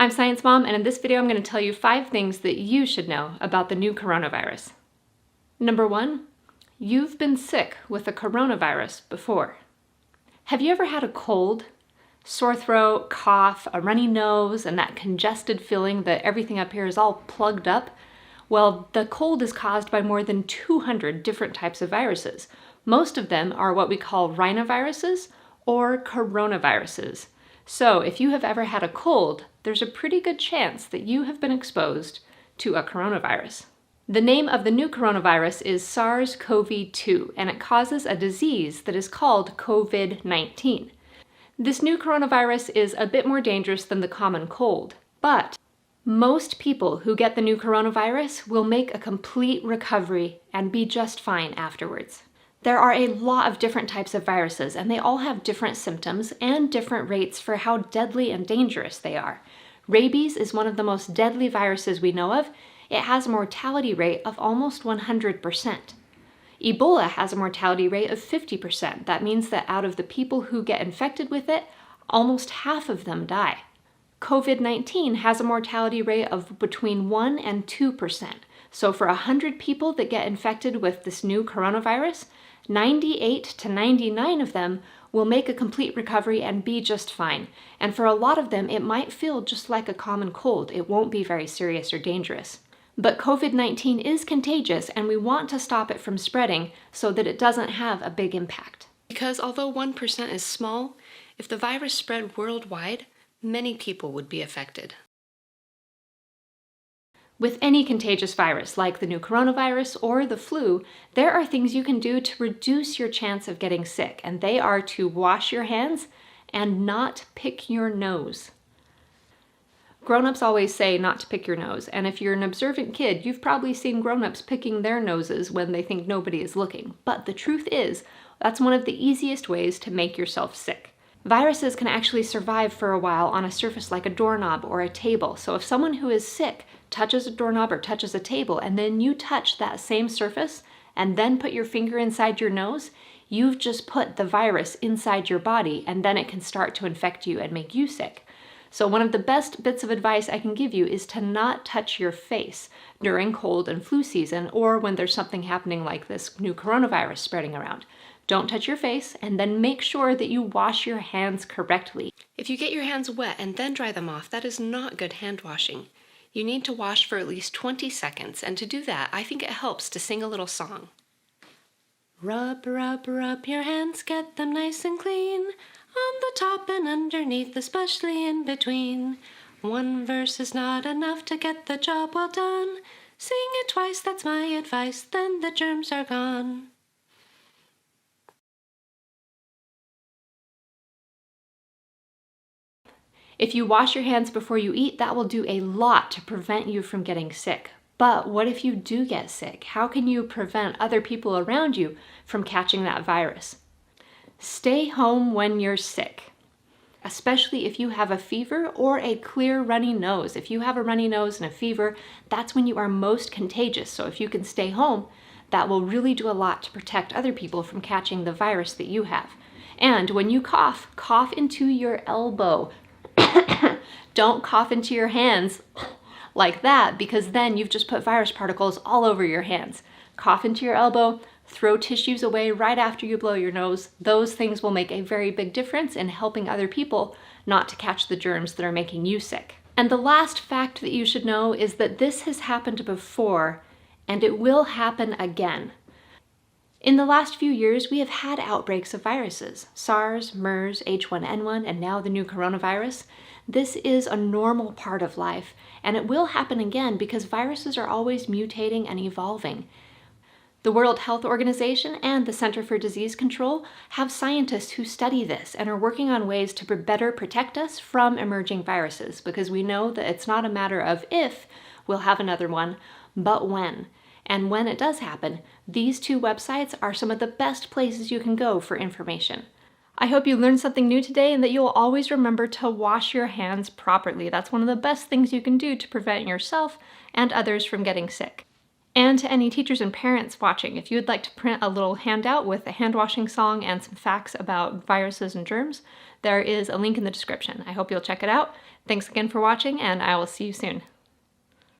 I'm Science Mom, and in this video I'm going to tell you 5 things that you should know about the new coronavirus. Number 1, you've been sick with the coronavirus before. Have you ever had a cold? Sore throat, cough, a runny nose, and that congested feeling that everything up here is all plugged up? Well, the cold is caused by more than 200 different types of viruses. Most of them are what we call rhinoviruses or coronaviruses. So if you have ever had a cold, there's a pretty good chance that you have been exposed to a coronavirus. The name of the new coronavirus is SARS-CoV-2, and it causes a disease that is called COVID-19. This new coronavirus is a bit more dangerous than the common cold, but most people who get the new coronavirus will make a complete recovery and be just fine afterwards. There are a lot of different types of viruses, and they all have different symptoms and different rates for how deadly and dangerous they are. Rabies is one of the most deadly viruses we know of. It has a mortality rate of almost 100%. Ebola has a mortality rate of 50%. That means that out of the people who get infected with it, almost half of them die. COVID-19 has a mortality rate of between 1 and 2%. So for 100 people that get infected with this new coronavirus, 98 to 99 of them will make a complete recovery and be just fine. And for a lot of them, it might feel just like a common cold. It won't be very serious or dangerous. But COVID-19 is contagious, and we want to stop it from spreading so that it doesn't have a big impact. Because although 1% is small, if the virus spread worldwide, many people would be affected. With any contagious virus, like the new coronavirus or the flu, there are things you can do to reduce your chance of getting sick, and they are to wash your hands and not pick your nose. Grown-ups always say not to pick your nose, and if you're an observant kid, you've probably seen grown-ups picking their noses when they think nobody is looking. But the truth is, that's one of the easiest ways to make yourself sick. Viruses can actually survive for a while on a surface like a doorknob or a table, so if someone who is sick touches a doorknob or touches a table, and then you touch that same surface and then put your finger inside your nose, you've just put the virus inside your body, and then it can start to infect you and make you sick. So one of the best bits of advice I can give you is to not touch your face during cold and flu season, or when there's something happening like this new coronavirus spreading around. Don't touch your face, and then make sure that you wash your hands correctly. If you get your hands wet and then dry them off, that is not good hand washing. You need to wash for at least 20 seconds, and to do that, I think it helps to sing a little song. Rub, rub, rub your hands, get them nice and clean, on the top and underneath, especially in between. One verse is not enough to get the job well done. Sing it twice, that's my advice, then the germs are gone. If you wash your hands before you eat, that will do a lot to prevent you from getting sick. But what if you do get sick? How can you prevent other people around you from catching that virus? Stay home when you're sick, especially if you have a fever or a clear runny nose. If you have a runny nose and a fever, that's when you are most contagious. So if you can stay home, that will really do a lot to protect other people from catching the virus that you have. And when you cough, cough into your elbow. Don't cough into your hands like that, because then you've just put virus particles all over your hands. Cough into your elbow, throw tissues away right after you blow your nose. Those things will make a very big difference in helping other people not to catch the germs that are making you sick. And the last fact that you should know is that this has happened before, and it will happen again. In the last few years, we have had outbreaks of viruses. SARS, MERS, H1N1, and now the new coronavirus. This is a normal part of life, and it will happen again because viruses are always mutating and evolving. The World Health Organization and the Center for Disease Control have scientists who study this and are working on ways to better protect us from emerging viruses, because we know that it's not a matter of if we'll have another one, but when. And when it does happen, these 2 websites are some of the best places you can go for information. I hope you learned something new today, and that you'll always remember to wash your hands properly. That's one of the best things you can do to prevent yourself and others from getting sick. And to any teachers and parents watching, if you would like to print a little handout with a hand washing song and some facts about viruses and germs, there is a link in the description. I hope you'll check it out. Thanks again for watching, and I will see you soon.